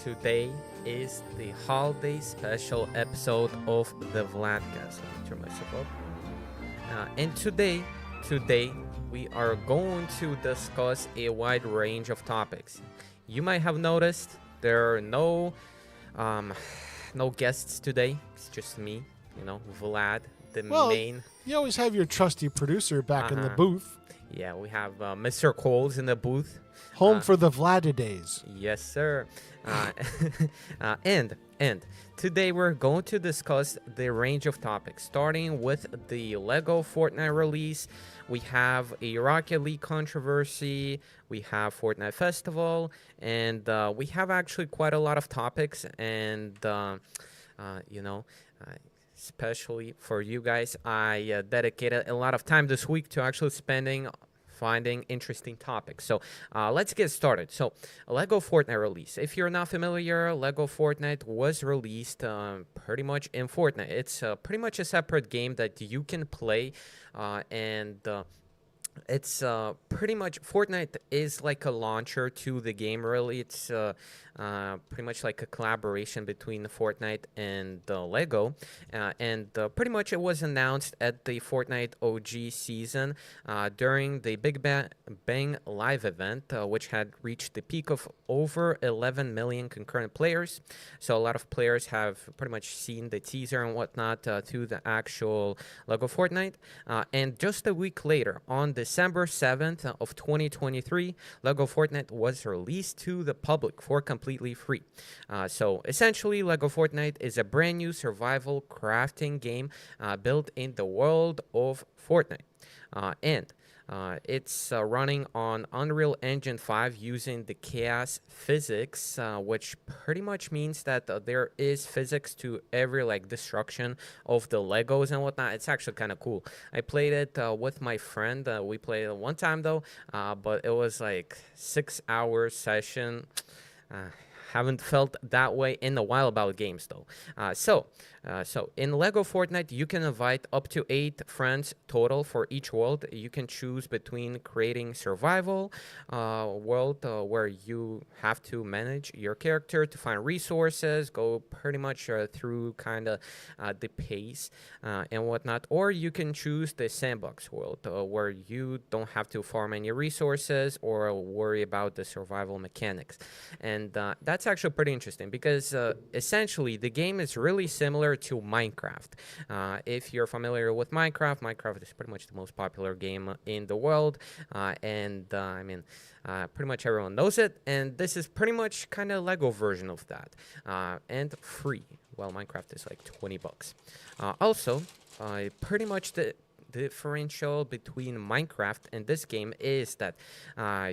Today is the holiday special episode of the VladCast. Let me turn myself up. And today, we are going to discuss a wide range of topics. You might have noticed there are um, no guests today. It's just me, Vlad, the Well, main. you always have your trusty producer back in the Uh-huh. booth. Yeah, we have Mr. Coles in the booth. Home Uh, for the Vladidays. Yes, sir. Uh, and today we're going to discuss the range of topics, starting with the Lego Fortnite release. We have a Rocket League controversy. We have Fortnite Festival, and we have actually quite a lot of topics. And uh, you know. Uh, Especially for you guys, I dedicated a lot of time this week to actually finding interesting topics. So let's get started. So Lego Fortnite release. If you're not familiar, Lego Fortnite was released pretty much in Fortnite. It's pretty much a separate game that you can play, and it's pretty much Fortnite is like a launcher to the game. Really, it's pretty much like a collaboration between Fortnite and Lego, and pretty much it was announced at the Fortnite OG season during the Bang Live event, which had reached the peak of over 11 million concurrent players. So a lot of players have pretty much seen the teaser and whatnot to the actual Lego Fortnite, and just a week later, on December 7th of 2023, Lego Fortnite was released to the public for completely free. So essentially, Lego Fortnite is a brand new survival crafting game built in the world of Fortnite. And it's running on Unreal Engine 5 using the chaos physics, which pretty much means that there is physics to every destruction of the Legos and whatnot. It's actually kind of cool. I played it with my friend. We played it one time though, but it was like 6 hour session. Haven't felt that way in a while about games though. So in Lego Fortnite, you can invite up to 8 friends total for each world. You can choose between creating survival world where you have to manage your character to find resources, go pretty much through kind of the pace and whatnot, or you can choose the sandbox world where you don't have to farm any resources or worry about the survival mechanics. And that's actually pretty interesting because essentially the game is really similar to Minecraft. If you're familiar with Minecraft is pretty much the most popular game in the world, and I mean, pretty much everyone knows it. And this is pretty much kind of Lego version of that, and free. Well, Minecraft is like $20. Also, pretty much the differential between Minecraft and this game is that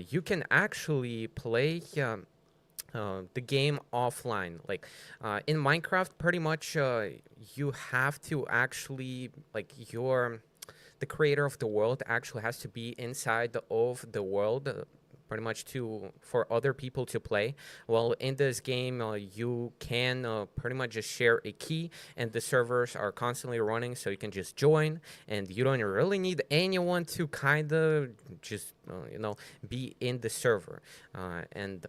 you can actually play the game offline. In Minecraft, pretty much you have to actually the creator of the world actually has to be inside of the world. Pretty much for other people to play. Well, in this game, you can pretty much just share a key, and the servers are constantly running, so you can just join, and you don't really need anyone to kind of just be in the server, and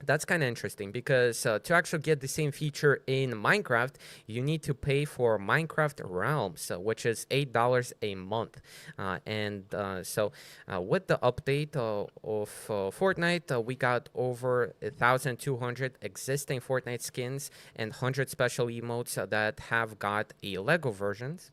that's kind of interesting because to actually get the same feature in Minecraft, you need to pay for Minecraft Realms, which is $8 a month. And so with the update of Fortnite, we got over 1,200 existing Fortnite skins and 100 special emotes that have got a Lego versions.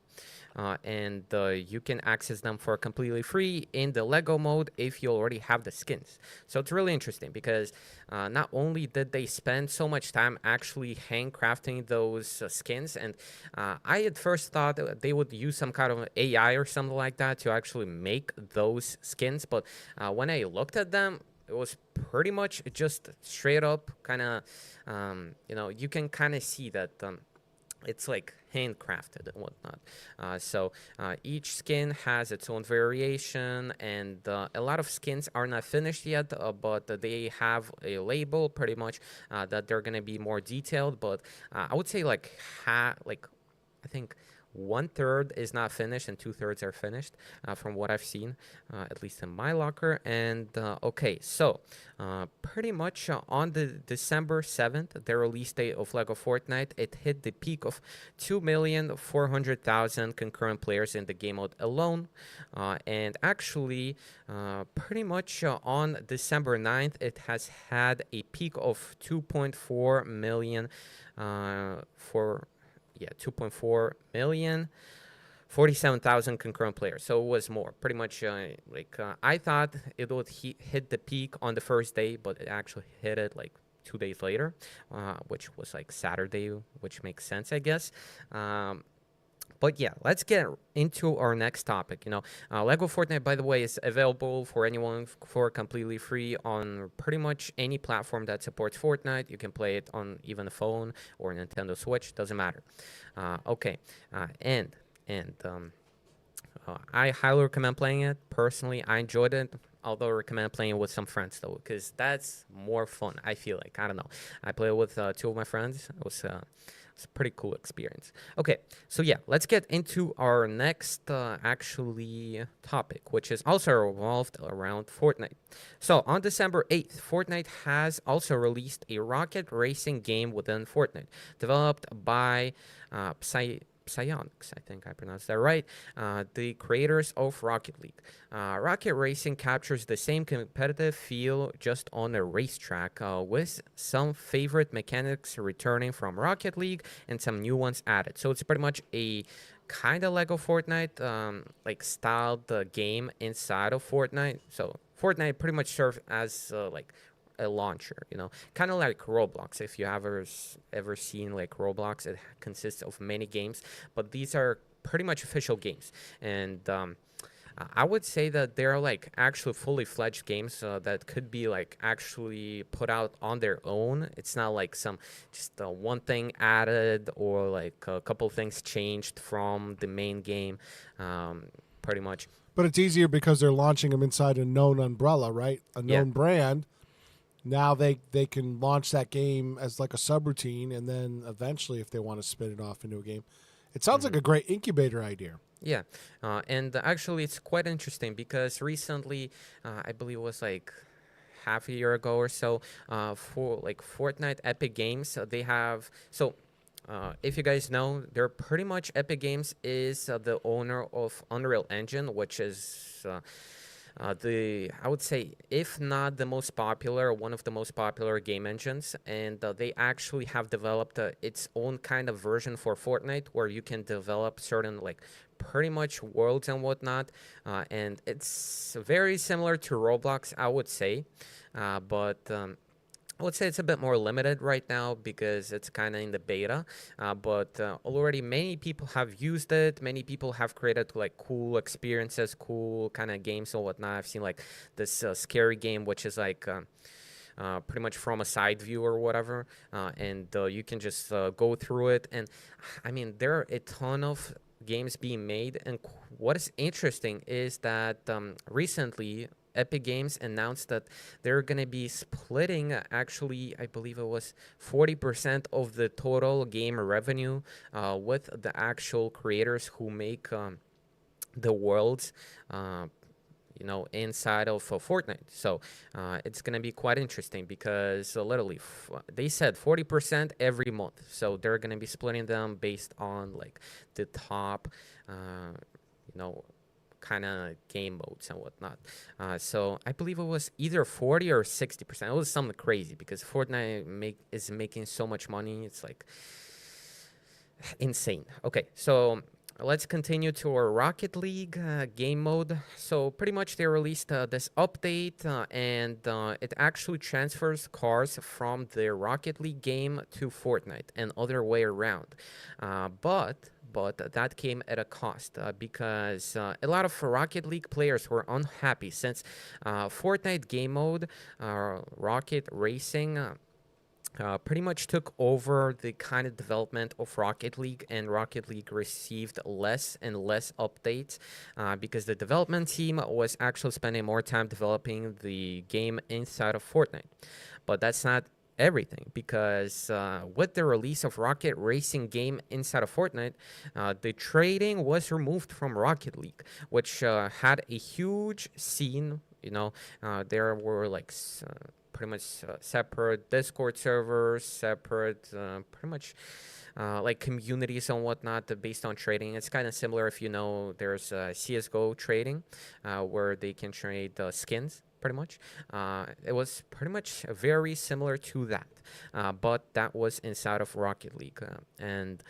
And you can access them for completely free in the Lego mode if you already have the skins. So it's really interesting because not only did they spend so much time actually handcrafting those skins, and I at first thought that they would use some kind of AI or something like that to actually make those skins, but when I looked at them, it was pretty much just straight up kind of, you can kind of see that it's like handcrafted and whatnot. So each skin has its own variation, and a lot of skins are not finished yet, but they have a label pretty much that they're gonna be more detailed. But I would say I think 1/3 is not finished and 2/3 are finished, from what I've seen, at least in my locker. And okay, so pretty much on the December 7th, the release date of Lego Fortnite, it hit the peak of 2,400,000 concurrent players in the game mode alone. And actually, pretty much on December 9th, it has had a peak of 2.4 million for 2.4 million, 47,000 concurrent players. So it was more. Pretty much, I thought it would hit the peak on the first day, but it actually hit it like 2 days later, which was like Saturday, which makes sense, I guess. But yeah, let's get into our next topic. Lego Fortnite, by the way, is available for anyone for completely free on pretty much any platform that supports Fortnite. You can play it on even a phone or Nintendo Switch, doesn't matter. Okay, and I highly recommend playing it. Personally, I enjoyed it. Although I recommend playing with some friends though, because that's more fun. I feel like, I don't know. I played with two of my friends. It was a pretty cool experience. Okay, so yeah, let's get into our next actually topic, which is also revolved around Fortnite. So on December 8th, Fortnite has also released a rocket racing game within Fortnite, developed by Psyonix, I think I pronounced that right, the creators of Rocket League. Rocket racing captures the same competitive feel just on a racetrack, with some favorite mechanics returning from Rocket League and some new ones added. So it's pretty much a kind of Lego Fortnite, like styled game inside of Fortnite. So Fortnite pretty much serves as like a launcher, kind of like Roblox. If you ever seen like Roblox, it consists of many games, but these are pretty much official games. And I would say that they're like actually fully fledged games that could be like actually put out on their own. It's not like some just one thing added or like a couple things changed from the main game, pretty much. But it's easier because they're launching them inside a known umbrella, right? A known brand. Now they can launch that game as like a subroutine, and then eventually, if they want to spin it off into a game, it sounds like a great incubator idea. Yeah, and actually, it's quite interesting because recently, I believe it was like half a year ago or so, for like Fortnite Epic Games, they have so. If you guys know, they're pretty much Epic Games is the owner of Unreal Engine, which is I would say, if not the most popular, one of the most popular game engines. And they actually have developed its own kind of version for Fortnite where you can develop certain, like, pretty much worlds and whatnot. And it's very similar to Roblox, I would say. But I would say it's a bit more limited right now because it's kind of in the beta, but already many people have used it. Many people have created like cool experiences, cool kind of games and whatnot. I've seen like this scary game, which is like pretty much from a side view or whatever, and you can just go through it. And I mean, there are a ton of games being made, and what is interesting is that recently Epic Games announced that they're going to be splitting, actually, I believe it was 40% of the total game revenue with the actual creators who make the worlds, inside of Fortnite. So it's going to be quite interesting because literally they said 40% every month. So they're going to be splitting them based on like the top, kind of game modes and whatnot. So I believe it was either 40 or 60%. It was something crazy because Fortnite is making so much money. It's like insane. Okay, so let's continue to our Rocket League game mode. So pretty much they released this update, and it actually transfers cars from the Rocket League game to Fortnite and other way around. But that came at a cost because a lot of Rocket League players were unhappy since Fortnite game mode, Rocket Racing, pretty much took over the kind of development of Rocket League, and Rocket League received less and less updates because the development team was actually spending more time developing the game inside of Fortnite. But that's not everything because with the release of Rocket Racing game inside of Fortnite, the trading was removed from Rocket League, which had a huge scene. There were like pretty much separate Discord servers, separate pretty much like communities and whatnot based on trading. It's kind of similar if you know there's CSGO trading where they can trade skins pretty much. It was pretty much very similar to that, but that was inside of Rocket League. And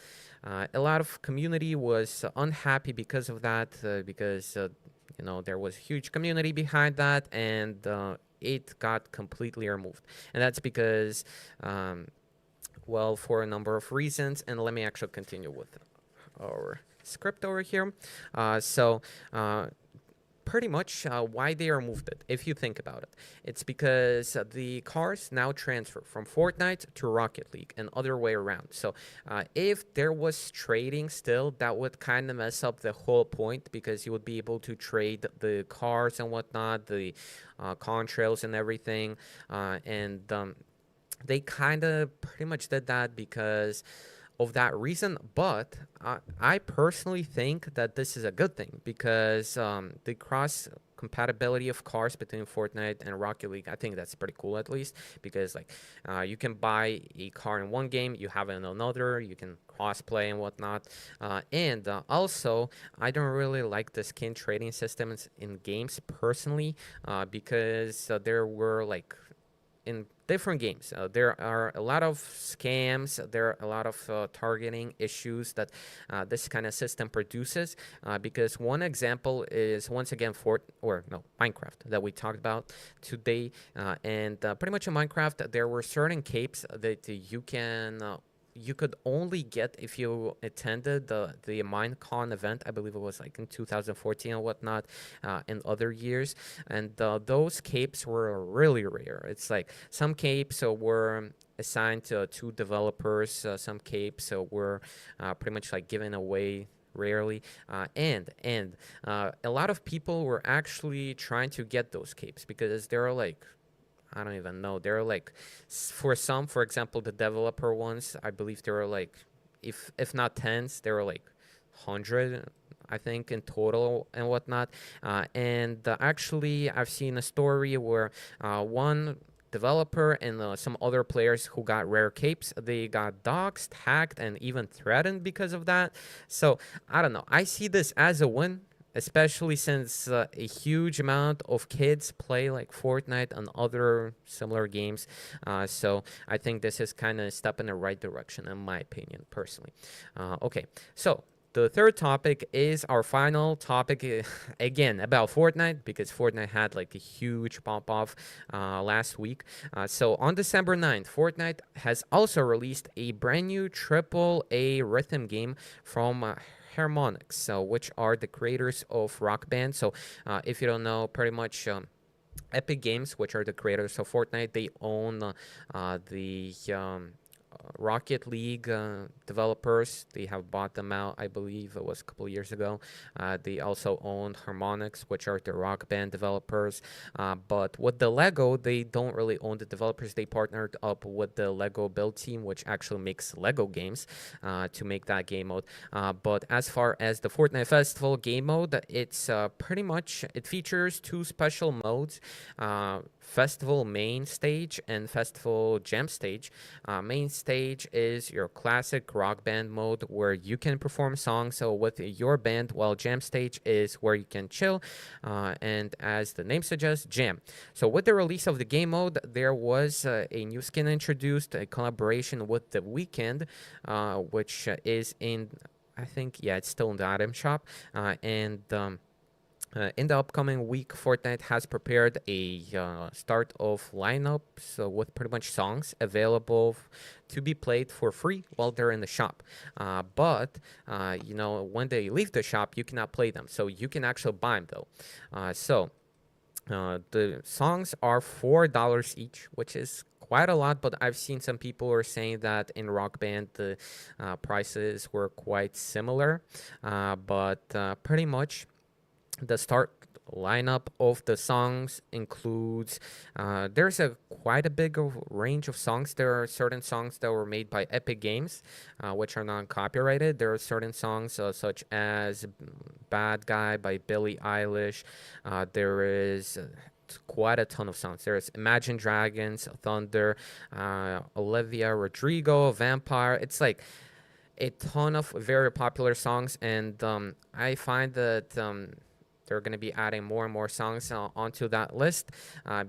a lot of community was unhappy because of that, because there was a huge community behind that, and it got completely removed. And that's because well, for a number of reasons. And let me actually continue with our script over here. Pretty much why they removed it, if you think about it. It's because the cars now transfer from Fortnite to Rocket League and other way around. So if there was trading still, that would kind of mess up the whole point, because you would be able to trade the cars and whatnot, the contrails and everything. They kind of pretty much did that because of that reason, but I personally think that this is a good thing, because the cross compatibility of cars between Fortnite and Rocket League, I think that's pretty cool, at least, because like you can buy a car in one game, you have it in another, you can cross play and whatnot. And also, I don't really like the skin trading systems in games personally, because there were like in different games, there are a lot of scams, there are a lot of targeting issues that this kind of system produces, because one example is, once again, Minecraft that we talked about today. And pretty much in Minecraft, there were certain capes that you could only get if you attended the Minecon event. I believe it was like in 2014 and whatnot, in other years. And those capes were really rare. It's like some capes were assigned to two developers. Some capes were pretty much like given away rarely, and a lot of people were actually trying to get those capes, because they're like, I don't even know. They're like, for some, for example, the developer ones, I believe there were like, if not tens, there were like 100, I think, in total and whatnot. Actually, I've seen a story where one developer and some other players who got rare capes, they got doxxed, hacked, and even threatened because of that. So I don't know. I see this as a win, especially since a huge amount of kids play like Fortnite and other similar games. So I think this is kind of a step in the right direction, in my opinion, personally. Okay, so the third topic is our final topic, again, about Fortnite, because Fortnite had like a huge pop off last week. So on December 9th, Fortnite has also released a brand new AAA rhythm game from Harmonix, which are the creators of Rock Band. So if you don't know, pretty much Epic Games, which are the creators of Fortnite, they own the Rocket League developers. They have bought them out, I believe it was a couple of years ago. They also owned Harmonix, which are the Rock Band developers. But with the Lego, they don't really own the developers. They partnered up with the Lego build team, which actually makes Lego games, to make that game mode. But as far as the Fortnite Festival game mode, it's pretty much, it features two special modes. Festival main stage and Festival gem stage. Main stage is your classic rock band mode, where you can perform songs with your band, while jam stage is where you can chill, and as the name suggests, jam. So with the release of the game mode, there was a new skin introduced, a collaboration with The Weeknd, which is in, I think, yeah, it's still in the item shop, in the upcoming week, Fortnite has prepared a start of lineups with pretty much songs available to be played for free while they're in the shop. But when they leave the shop, you cannot play them. So you can actually buy them, though. The songs are $4 each, which is quite a lot, but I've seen some people are saying that in Rock Band the prices were quite similar. But pretty much the start lineup of the songs includes there's a quite a big range of songs. There are certain songs that were made by Epic Games, which are non-copyrighted. There are certain songs such as "Bad Guy" by Billie Eilish. There is quite a ton of songs. There's Imagine Dragons, Thunder, Olivia Rodrigo, Vampire. It's like a ton of very popular songs, and I find that they're going to be adding more and more songs onto that list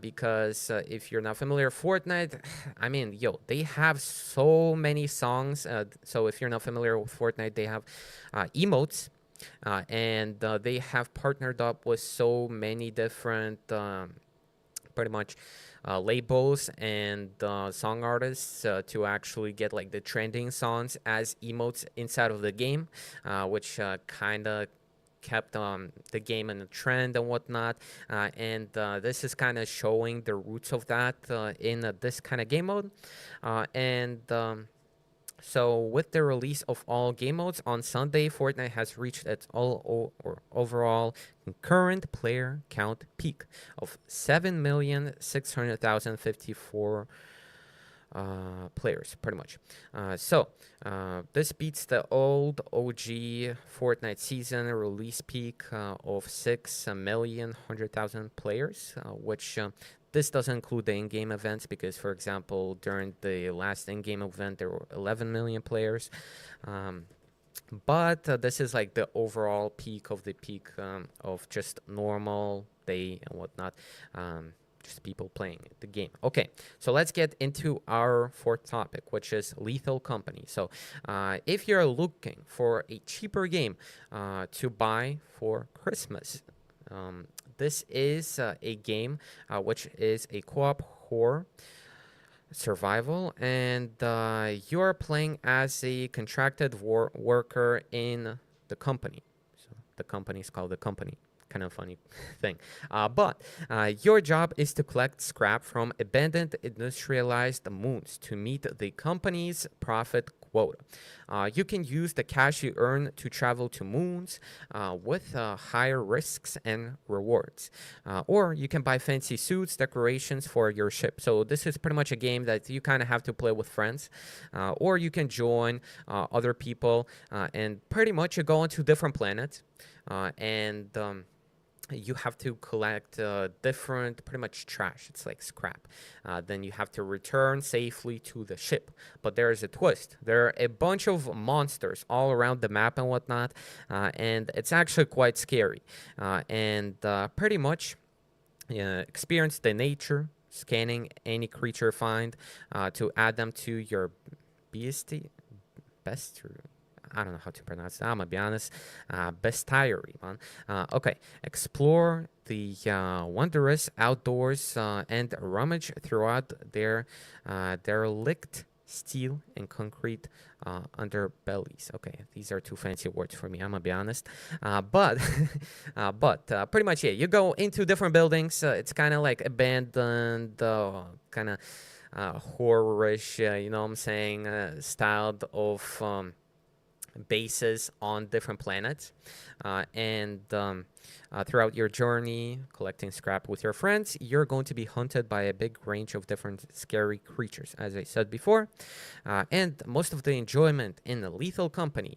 because if you're not familiar with Fortnite, I mean, yo, they have so many songs. So if you're not familiar with Fortnite, they have emotes. And they have partnered up with so many different pretty much labels and song artists to actually get like the trending songs as emotes inside of the game, which kind of kept the game in a trend and whatnot. And this is kind of showing the roots of that in this kind of game mode. And so, with the release of all game modes on Sunday, Fortnite has reached its overall concurrent player count peak of 7,600,054 players, pretty much. This beats the old OG Fortnite season release peak of 6,100,000 players, which this doesn't include the in-game events because, for example, during the last in-game event, there were 11 million players. But this is like the overall peak of the peak of just normal day and whatnot. Just people playing the game. Okay, so let's get into our fourth topic, which is Lethal Company. So if you're looking for a cheaper game to buy for Christmas, this is a game which is a co-op horror survival, and you're playing as a contracted worker in the company. So the company is called The Company. Kind of funny thing. But your job is to collect scrap from abandoned industrialized moons to meet the company's profit quota. You can use the cash you earn to travel to moons with higher risks and rewards. Or you can buy fancy suits, decorations for your ship. So this is pretty much a game that you kind of have to play with friends. Or you can join other people and pretty much you go onto different planets. And you have to collect different, pretty much trash. It's like scrap. Then you have to return safely to the ship. But there is a twist. There are a bunch of monsters all around the map and whatnot. And it's actually quite scary. And pretty much experience the nature, scanning any creature find to add them to your bestiary. I don't know how to pronounce that. I'm gonna be honest. Bestiary, man. Okay, explore the wondrous outdoors and rummage throughout their derelict steel and concrete underbellies. Okay, these are too fancy words for me. I'm gonna be honest. But pretty much, yeah. You go into different buildings. It's kind of like abandoned, kind of horror-ish. You know what I'm saying? Styled of bases on different planets, and throughout your journey collecting scrap with your friends, you're going to be hunted by a big range of different scary creatures, as I said before. And most of the enjoyment in the Lethal Company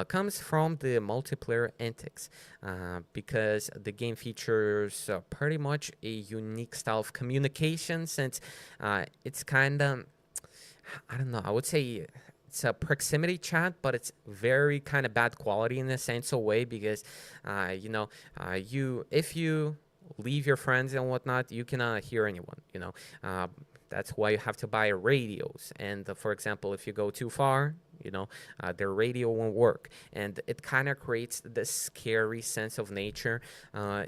comes from the multiplayer antics, because the game features pretty much a unique style of communication, since it's kind of, I don't know, I would say it's a proximity chat, but it's very kind of bad quality in a sense of way, because if you leave your friends and whatnot, you cannot hear anyone. That's why you have to buy radios. And for example, if you go too far, their radio won't work, and it kind of creates this scary sense of nature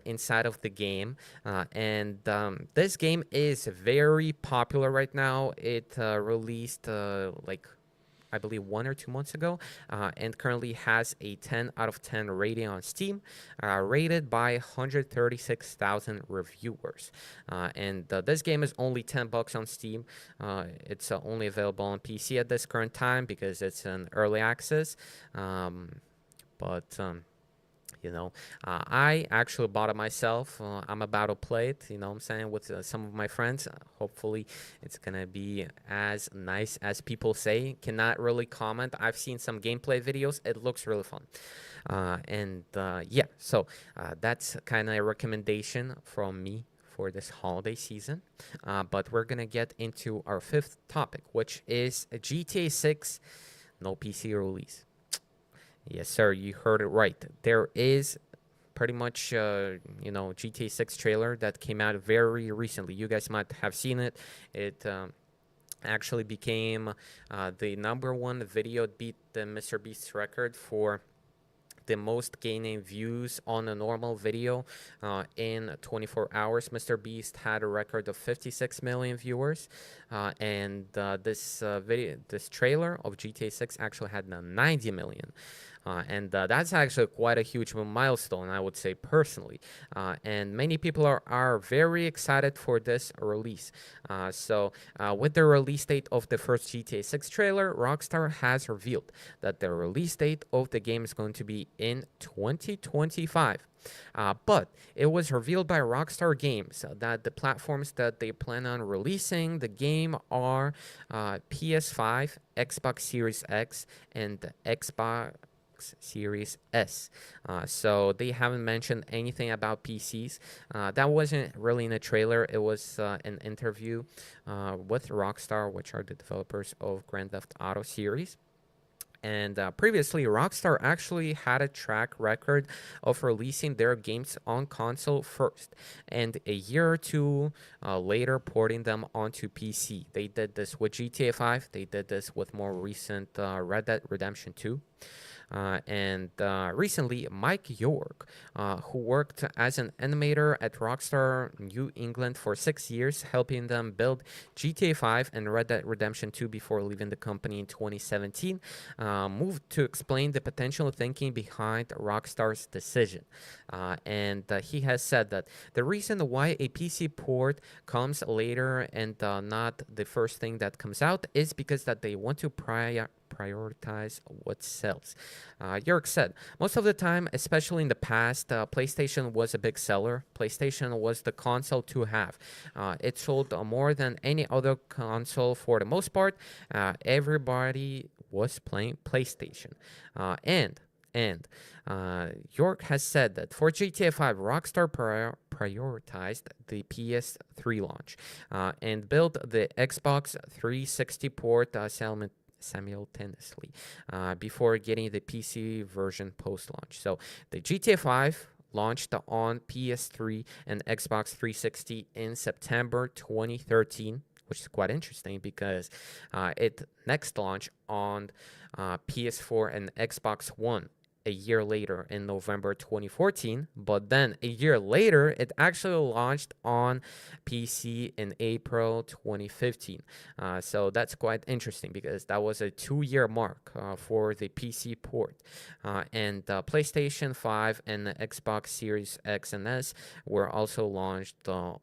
inside of the game. And this game is very popular right now. It released I believe 1 or 2 months ago, and currently has a 10 out of 10 rating on Steam, rated by 136,000 reviewers. And this game is only $10 on Steam. It's only available on PC at this current time because it's an early access. I actually bought it myself. I'm about to play it, what I'm saying, with some of my friends. Hopefully, it's going to be as nice as people say. Cannot really comment. I've seen some gameplay videos. It looks really fun. So that's kind of a recommendation from me for this holiday season. But we're going to get into our fifth topic, which is GTA 6 no PC release. Yes, sir, you heard it right. There is pretty much, GTA 6 trailer that came out very recently. You guys might have seen it. It actually became the number one video. It beat the Mr. Beast's record for the most gaining views on a normal video in 24 hours. Mr. Beast had a record of 56 million viewers, and this trailer of GTA 6 actually had 90 million. That's actually quite a huge milestone, I would say, personally. And many people are very excited for this release. With the release date of the first GTA 6 trailer, Rockstar has revealed that the release date of the game is going to be in 2025. But it was revealed by Rockstar Games that the platforms that they plan on releasing the game are PS5, Xbox Series X, and the Xbox Series S. So they haven't mentioned anything about PCs. That wasn't really in a trailer. It was an interview with Rockstar, which are the developers of Grand Theft Auto series. And previously, Rockstar actually had a track record of releasing their games on console first, and a year or two later porting them onto PC. They did this with GTA 5. They did this with more recent Red Dead Redemption 2. Recently, Mike York, who worked as an animator at Rockstar New England for 6 years, helping them build GTA 5 and Red Dead Redemption 2 before leaving the company in 2017, moved to explain the potential thinking behind Rockstar's decision. He has said that the reason why a PC port comes later and not the first thing that comes out is because that they want to prioritize what sells. York said, most of the time, especially in the past, PlayStation was a big seller. PlayStation was the console to have. It sold more than any other console for the most part. Everybody was playing PlayStation. York has said that for GTA 5, Rockstar prioritized the PS3 launch and built the Xbox 360 port simultaneously before getting the PC version post-launch. So the GTA 5 launched on PS3 and Xbox 360 in September 2013, which is quite interesting because it next launched on PS4 and Xbox One a year later in November 2014, but then a year later it actually launched on PC in April 2015. So that's quite interesting because that was a 2-year mark for the PC port. PlayStation 5 and the Xbox Series X and S were also launched. The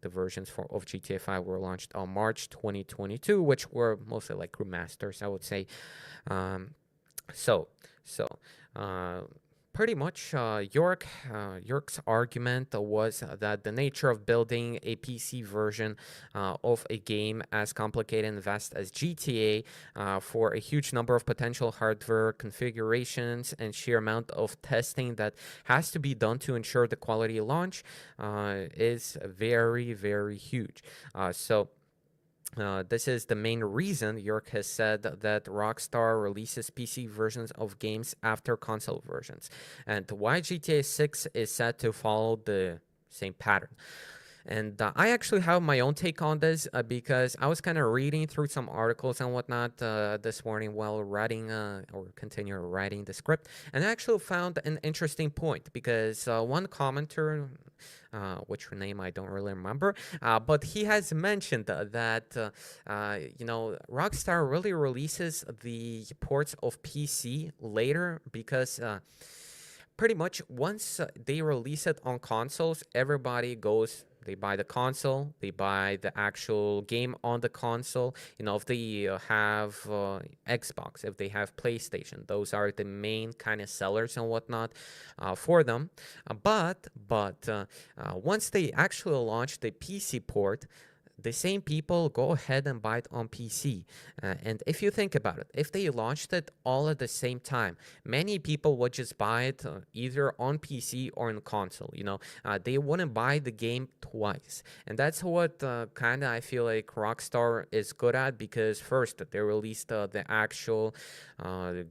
versions of GTA 5 were launched on March 2022, which were mostly like remasters, I would say. Pretty much, York's argument was that the nature of building a PC version of a game as complicated and vast as GTA for a huge number of potential hardware configurations and sheer amount of testing that has to be done to ensure the quality launch is very, very huge. This is the main reason York has said that Rockstar releases PC versions of games after console versions, and why GTA 6 is set to follow the same pattern. And I actually have my own take on this because I was kind of reading through some articles and whatnot this morning while writing or continue writing the script, and I actually found an interesting point because one commenter, which name I don't really remember, but he has mentioned that Rockstar really releases the ports of PC later because pretty much once they release it on consoles, everybody goes They buy the console, they buy the actual game on the console. If they have Xbox, if they have PlayStation, those are the main kind of sellers and whatnot for them. But once they actually launch the PC port, the same people go ahead and buy it on PC. And if you think about it, if they launched it all at the same time, many people would just buy it either on PC or in console. They wouldn't buy the game twice. And that's what kind of I feel like Rockstar is good at, because first, they released the actual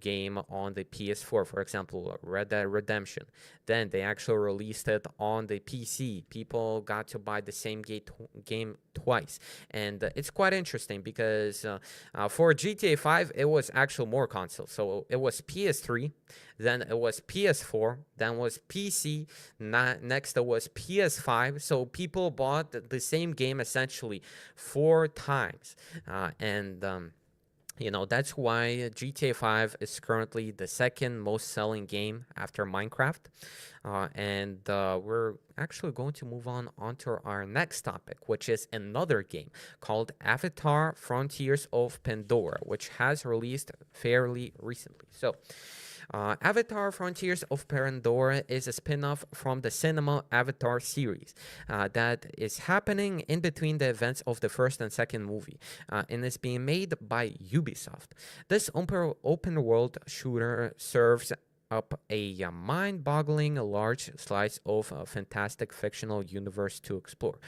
game on the PS4, for example, Red Dead Redemption. Then they actually released it on the PC. People got to buy the same game twice. And it's quite interesting because for GTA 5, it was actually more consoles. So it was PS3, then it was PS4, then was PC, next it was PS5. So people bought the same game essentially 4 times. That's why GTA 5 is currently the second most selling game after Minecraft. And we're actually going to move on onto our next topic, which is another game called Avatar Frontiers of Pandora, which has released fairly recently. So, Avatar Frontiers of Pandora is a spin-off from the cinema Avatar series that is happening in between the events of the first and second movie, and is being made by Ubisoft. This open world shooter serves up a mind-boggling large slice of a fantastic fictional universe to explore,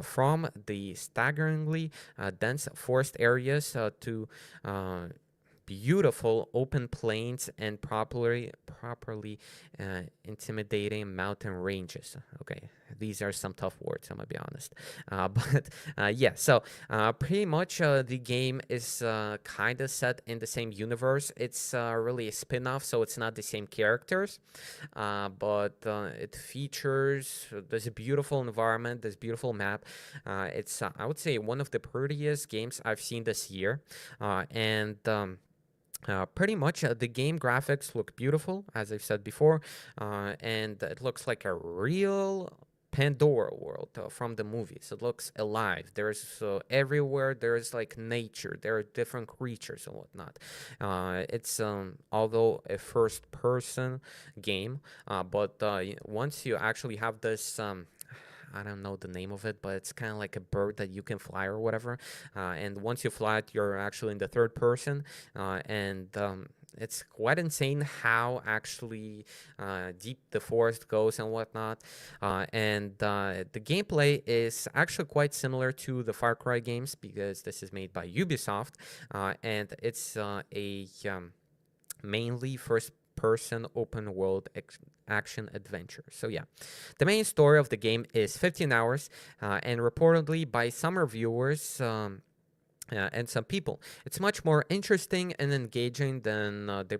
from the staggeringly dense forest areas to beautiful open plains and properly intimidating mountain ranges. Okay, these are some tough words, I'm gonna be honest. Yeah, so pretty much the game is kind of set in the same universe. It's really a spin-off, so it's not the same characters, but it features this beautiful environment, this beautiful map. It's I would say one of the prettiest games I've seen this year, and pretty much the game graphics look beautiful, as I've said before, and it looks like a real Pandora world from the movies. It looks alive. There's everywhere. There's like nature. There are different creatures and whatnot. It's although a first-person game, but once you actually have this. I don't know the name of it, but it's kind of like a bird that you can fly or whatever. And once you fly it, you're actually in the third person. And it's quite insane how actually deep the forest goes and whatnot. And the gameplay is actually quite similar to the Far Cry games, because this is made by Ubisoft. And it's a mainly first person open world action adventure. So yeah, the main story of the game is 15 hours, and reportedly by some reviewers and some people, it's much more interesting and engaging than the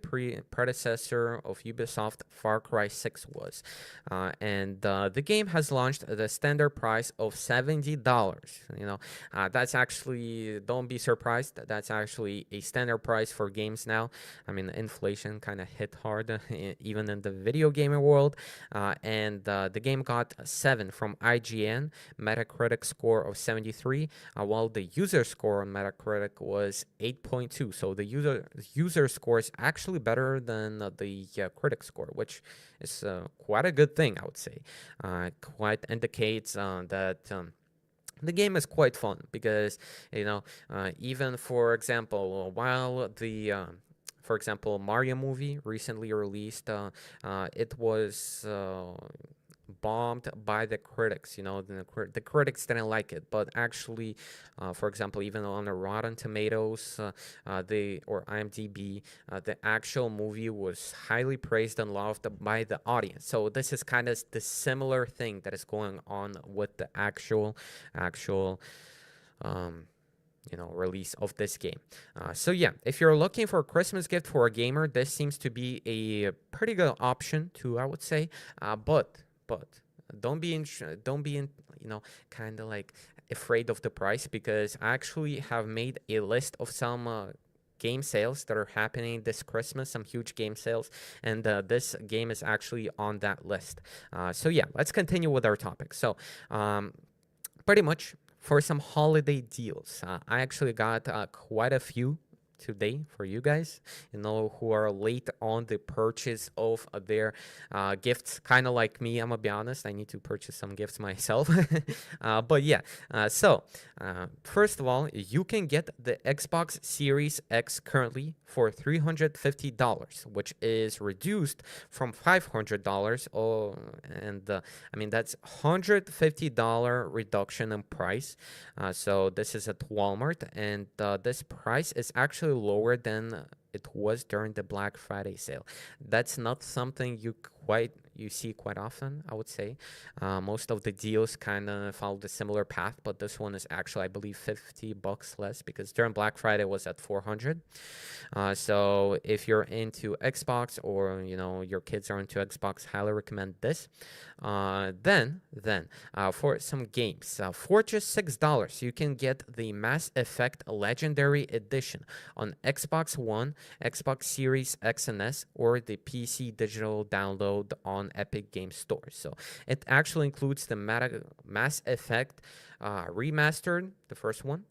predecessor of Ubisoft, Far Cry 6 was. And the game has launched at a standard price of $70. That's actually, don't be surprised, that's actually a standard price for games now. I mean, inflation kind of hit hard even in the video gaming world. And the game got a 7 from IGN, Metacritic score of 73, while the user score on Metacritic was 8.2. So the user score is actually better than the critic score, which is quite a good thing, I would say. Quite indicates that the game is quite fun, because even for example, while the for example, Mario movie recently released, it was bombed by the critics. The critics didn't like it, but actually, for example, even on the Rotten Tomatoes, or IMDb, the actual movie was highly praised and loved by the audience. So this is kind of the similar thing that is going on with the actual release of this game. So yeah, if you're looking for a Christmas gift for a gamer, this seems to be a pretty good option too, I would say. But don't be kind of like afraid of the price, because I actually have made a list of some game sales that are happening this Christmas, some huge game sales, and this game is actually on that list. So yeah, let's continue with our topic. So pretty much for some holiday deals. I actually got quite a few today for you guys, who are late on the purchase of their gifts, kind of like me. I'm gonna be honest, I need to purchase some gifts myself. But yeah, first of all, you can get the Xbox Series X currently for $350, which is reduced from $500. Oh, and I mean, that's $150 reduction in price. So this is at Walmart, and this price is actually lower than it was during the Black Friday sale. That's not something you see quite often, I would say. Most of the deals kind of follow the similar path, but this one is actually, I believe, $50 less, because during Black Friday it was at 400. So if you're into Xbox, or your kids are into Xbox, highly recommend this. Then for some games, for just $6, you can get the Mass Effect Legendary Edition on Xbox One, Xbox Series X and S, or the PC digital download on Epic Game Store. So it actually includes the Mass Effect Remastered, the first one,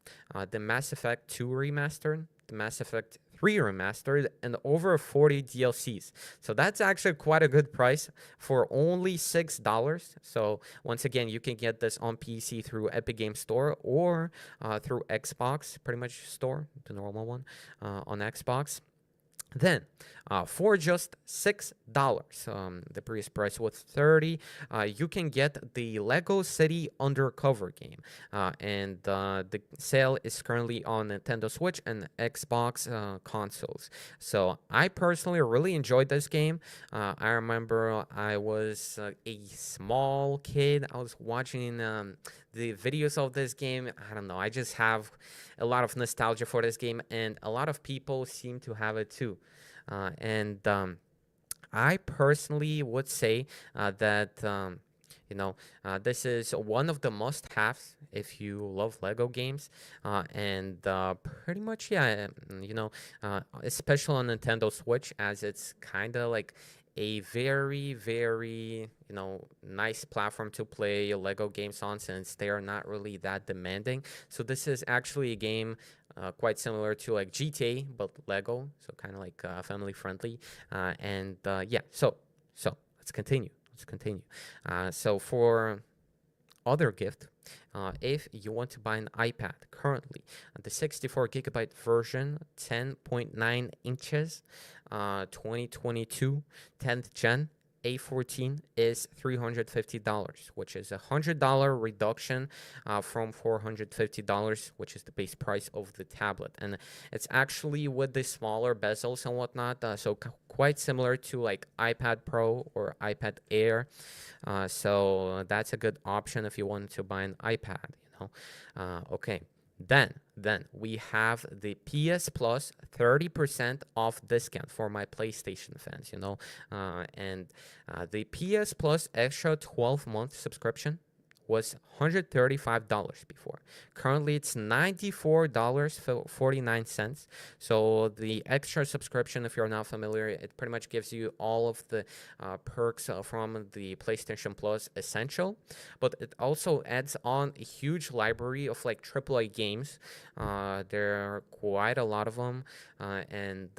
the Mass Effect 2 Remastered, the Mass Effect 3 Remastered, and over 40 DLCs. So that's actually quite a good price for only $6. So once again, you can get this on PC through Epic Game Store, or through Xbox, pretty much store, the normal one, on Xbox. Then, for just $6, the previous price was $30, you can get the Lego City Undercover game. And the sale is currently on Nintendo Switch and Xbox consoles. So I personally really enjoyed this game. I remember I was a small kid. I was watching the videos of this game. I don't know. I just have a lot of nostalgia for this game, and a lot of people seem to have it too. And I personally would say that this is one of the must-haves if you love Lego games, and pretty much, yeah, especially on Nintendo Switch, as it's kind of like a very, very, nice platform to play Lego games on, since they are not really that demanding. So this is actually a game quite similar to like GTA, but Lego, so kind of like family friendly. And yeah, so let's continue. So for other gift, if you want to buy an iPad currently, the 64 gigabyte version, 10.9 inches, 2022 10th gen, A14, is $350, which is a $100 reduction from $450, which is the base price of the tablet. And it's actually with the smaller bezels and whatnot, so quite similar to like iPad Pro or iPad Air. So that's a good option if you want to buy an iPad. Okay. Then we have the PS Plus 30% off discount for my PlayStation fans, and the PS Plus extra 12-month subscription was $135 before. Currently, it's $94.49. So the extra subscription, if you're not familiar, it pretty much gives you all of the perks from the PlayStation Plus Essential, but it also adds on a huge library of like AAA games. There are quite a lot of them, and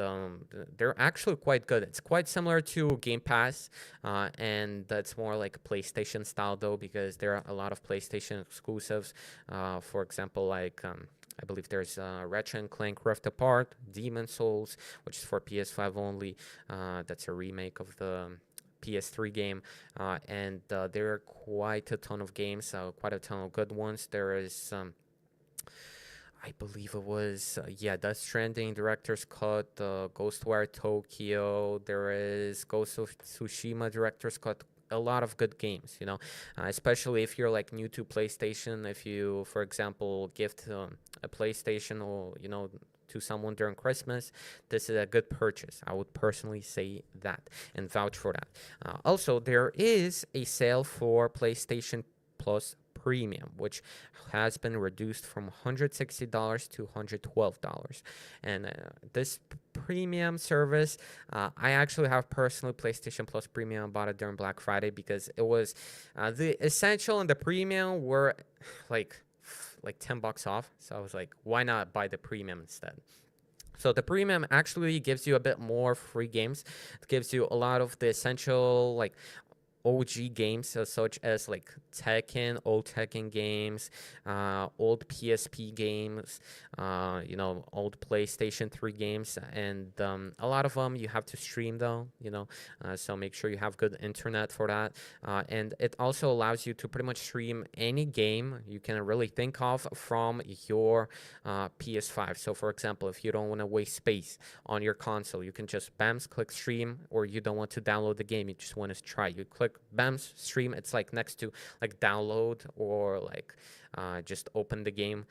they're actually quite good. It's quite similar to Game Pass, and that's more like PlayStation style though, because there are a lot of PlayStation exclusives. For example, like I believe there's Ratchet and Clank Rift Apart, Demon Souls, which is for PS5 only. That's a remake of the PS3 game, and there are quite a ton of games, quite a ton of good ones. There is I believe it was, Death Stranding Director's Cut, Ghostwire Tokyo. There is Ghost of Tsushima Director's Cut. A lot of good games, especially if you're like new to PlayStation. If you, for example, gift a PlayStation or, to someone during Christmas, this is a good purchase. I would personally say that and vouch for that. Also, there is a sale for PlayStation Plus Premium, which has been reduced from $160 to $112, and this premium service. I actually have personally PlayStation Plus Premium. Bought it during Black Friday because it was the essential and the premium were like $10 off. So I was like, why not buy the premium instead? So the premium actually gives you a bit more free games. It gives you a lot of the essential like OG games, such as like old Tekken games, old PSP games, old PlayStation 3 games, and a lot of them you have to stream though, so make sure you have good internet for that. And it also allows you to pretty much stream any game you can really think of from your PS5. So for example, if you don't want to waste space on your console, you can just bams click stream, or you don't want to download the game, you just want to try, you click bams stream. It's like next to like download or like just open the game.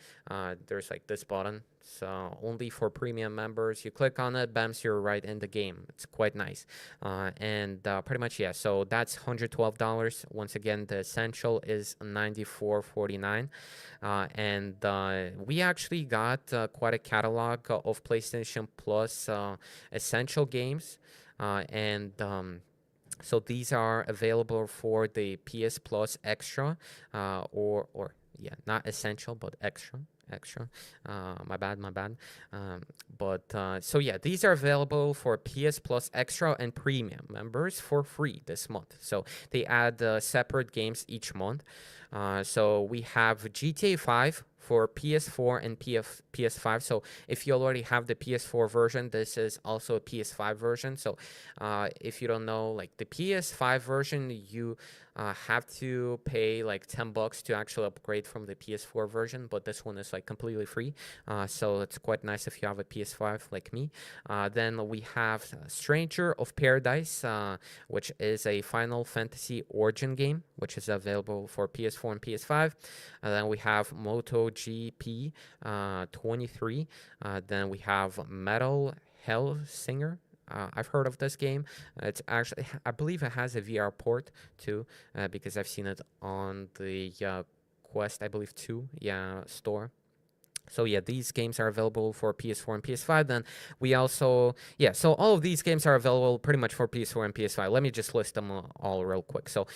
There's like this button, so only for premium members. You click on it, bams, you're right in the game. It's quite nice. And pretty much, yeah, so that's $112. Once again, the essential is $94.49. And we actually got quite a catalog of PlayStation Plus essential games. So these are available for the PS Plus Extra, or yeah, not essential but extra. My bad. So yeah, these are available for PS Plus Extra and Premium members for free this month. So they add separate games each month. So we have GTA 5 for PS4 and PS5. So if you already have the PS4 version, this is also a PS5 version. So if you don't know, like the PS5 version, you have to pay like $10 to actually upgrade from the PS4 version, but this one is like completely free. So it's quite nice if you have a PS5 like me. Then we have Stranger of Paradise, which is a Final Fantasy Origin game, which is available for PS4 and PS5. And then we have MotoGP 23. Then we have Metal Hellsinger. I've heard of this game. It's actually, I believe it has a VR port too, because I've seen it on the Quest, I believe, 2 store. So yeah, these games are available for PS4 and PS5. Then we also, so all of these games are available pretty much for PS4 and PS5. Let me just list them all real quick. So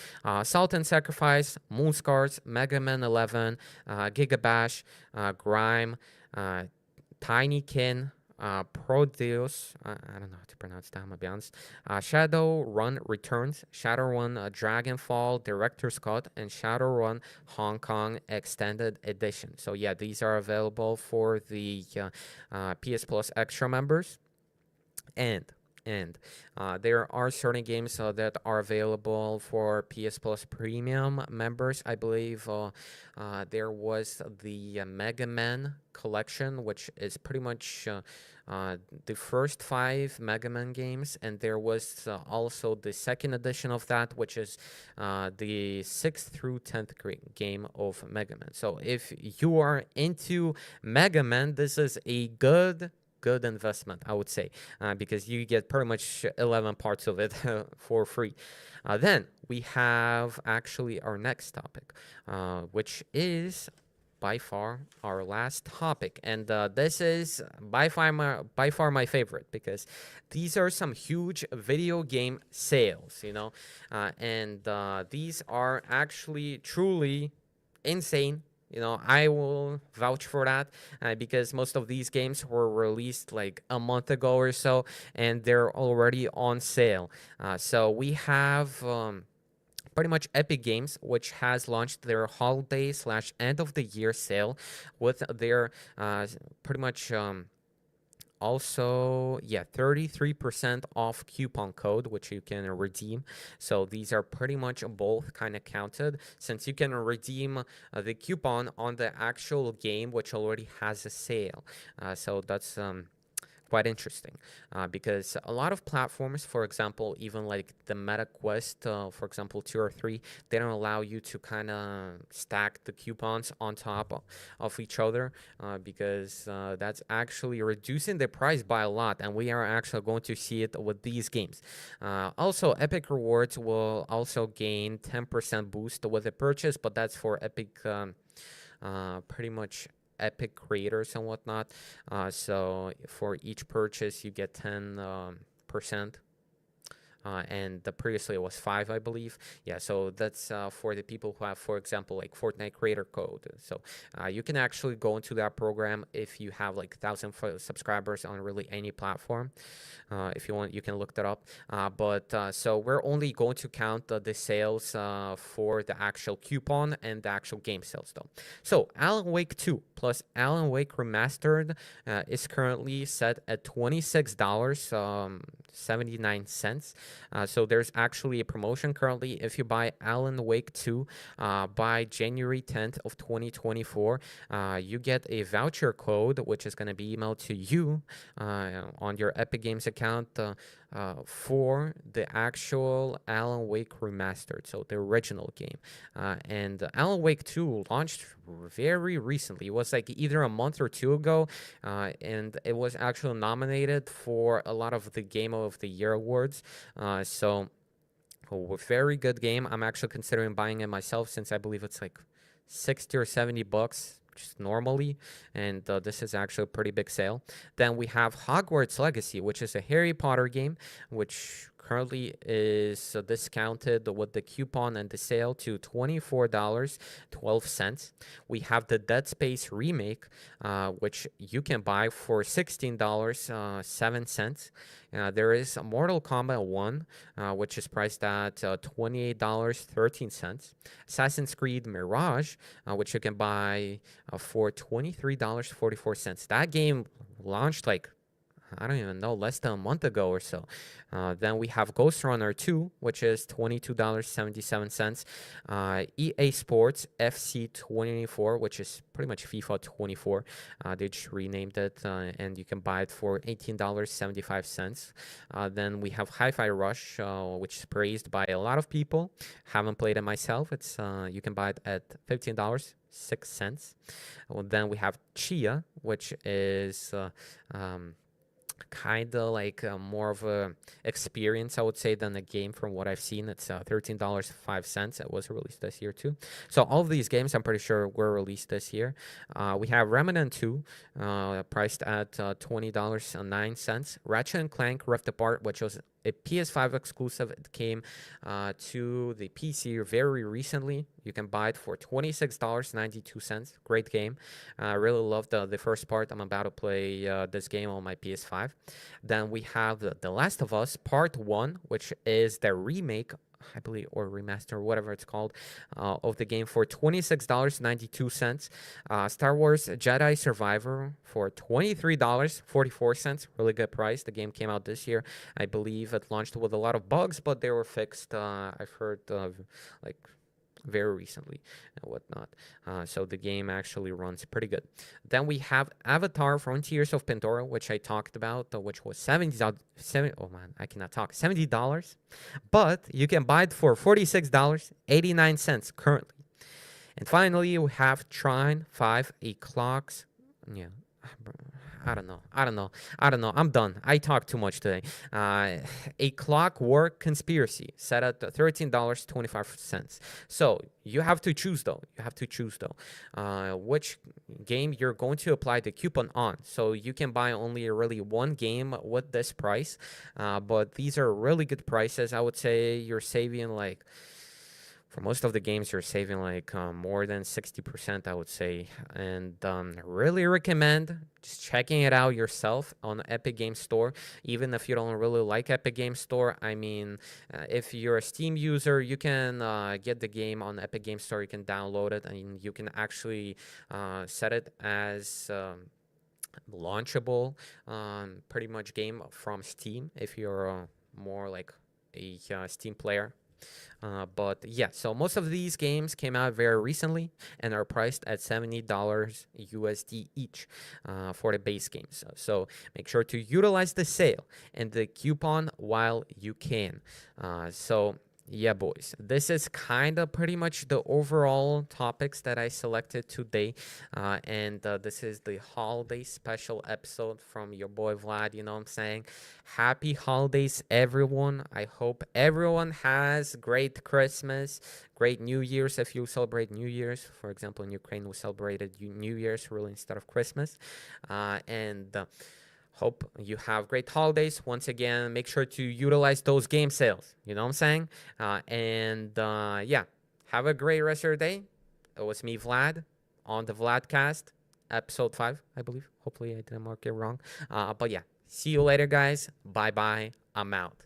Salt and Sacrifice, Moonscars, Mega Man 11, Gigabash, Grime, Tinykin, Prodeus, I don't know how to pronounce that, I'm gonna be honest. Shadowrun Returns, Shadowrun Dragonfall Director's Cut, and Shadowrun Hong Kong Extended Edition. So yeah, these are available for the PS Plus Extra members. And there are certain games that are available for PS Plus Premium members. I believe there was the Mega Man collection, which is pretty much the first 5 Mega Man games, and there was also the second edition of that, which is the 6th through 10th game of Mega Man. So if you are into Mega Man, this is a good investment, I would say, because you get pretty much 11 parts of it for free. Then we have actually our next topic, which is by far our last topic, and this is by far my favorite, because these are some huge video game sales, and these are actually truly insane. I will vouch for that, because most of these games were released like a month ago or so, and they're already on sale. So we have pretty much Epic Games, which has launched their holiday/end of the year sale with their pretty much also 33% off coupon code, which you can redeem. So these are pretty much both kind of counted, since you can redeem the coupon on the actual game which already has a sale. So that's quite interesting, because a lot of platforms, for example, even like the Meta Quest, for example, 2 or 3, they don't allow you to kind of stack the coupons on top of each other, because that's actually reducing the price by a lot, and we are actually going to see it with these games. Also, Epic Rewards will also gain 10% boost with the purchase, but that's for Epic pretty much Epic creators and whatnot. So for each purchase, you get 10%. And previously it was 5, I believe. Yeah, so that's for the people who have, for example, like Fortnite creator code. So you can actually go into that program if you have like 1,000 subscribers on really any platform. If you want, you can look that up. So we're only going to count the sales for the actual coupon and the actual game sales, though. So Alan Wake 2 plus Alan Wake Remastered is currently set at $26.79. So there's actually a promotion currently. If you buy Alan Wake 2 by January 10th of 2024, you get a voucher code, which is going to be emailed to you on your Epic Games account for the actual Alan Wake Remastered, so the original game. And Alan Wake 2 launched very recently. It was like either a month or two ago, and it was actually nominated for a lot of the Game of the Year awards. So a very good game. I'm actually considering buying it myself since I believe it's like 60 or 70 bucks just normally, and this is actually a pretty big sale. Then we have Hogwarts Legacy, which is a Harry Potter game, which currently is discounted with the coupon and the sale to $24.12. We have the Dead Space remake, which you can buy for $16.07. There is Mortal Kombat 1, which is priced at $28.13. Assassin's Creed Mirage, which you can buy for $23.44. That game launched like, I don't even know, less than a month ago or so. Then we have Ghost Runner 2, which is $22.77. EA Sports FC 24, which is pretty much FIFA 24. They just renamed it, and you can buy it for $18.75. Then we have Hi-Fi Rush, which is praised by a lot of people. Haven't played it myself. It's you can buy it at $15.06. Well, then we have Chia, which is kind of like more of a experience, I would say, than a game from what I've seen. It's $13.05. It was released this year too. So all of these games, I'm pretty sure, were released this year. We have Remnant 2, priced at $20.09. Ratchet and Clank Rift Apart, which was a PS5 exclusive. It came to the PC very recently. You can buy it for $26.92. Great game. I really loved the first part. I'm about to play this game on my PS5. Then we have The Last of Us Part 1, which is the remake, I believe, or remaster, whatever it's called, of the game for $26.92. Star Wars Jedi Survivor for $23.44. Really good price. The game came out this year. I believe it launched with a lot of bugs, but they were fixed. I've heard like very recently and whatnot. So the game actually runs pretty good. Then we have Avatar Frontiers of Pandora, which I talked about, which was $70. Oh man, I cannot talk. $70, but you can buy it for $46.89 currently. And finally, we have Trine 5, a clocks. Yeah. I don't know. I'm done. I talked too much today. A Clockwork Conspiracy set at $13.25. So you have to choose though. Which game you're going to apply the coupon on. So you can buy only really one game with this price. But these are really good prices. I would say you're saving like, for most of the games, you're saving like more than 60%, I would say. And really recommend just checking it out yourself on the Epic Games Store. Even if you don't really like Epic Games Store, I mean, if you're a Steam user, you can get the game on the Epic Games Store. You can download it, and you can actually set it as launchable pretty much game from Steam if you're more like a Steam player. But yeah, so most of these games came out very recently and are priced at $70 USD each for the base games. So make sure to utilize the sale and the coupon while you can. So Yeah, boys. This is kind of pretty much the overall topics that I selected today. And this is the holiday special episode from your boy Vlad. You know what I'm saying? Happy holidays, everyone. I hope everyone has great Christmas, great New Year's if you celebrate New Year's. For example, in Ukraine, we celebrated New Year's really instead of Christmas. And hope you have great holidays. Once again, make sure to utilize those game sales. You know what I'm saying? And yeah, have a great rest of your day. It was me, Vlad, on the VladCast, episode 5, I believe. Hopefully, I didn't mark it wrong. But yeah, see you later, guys. Bye bye. I'm out.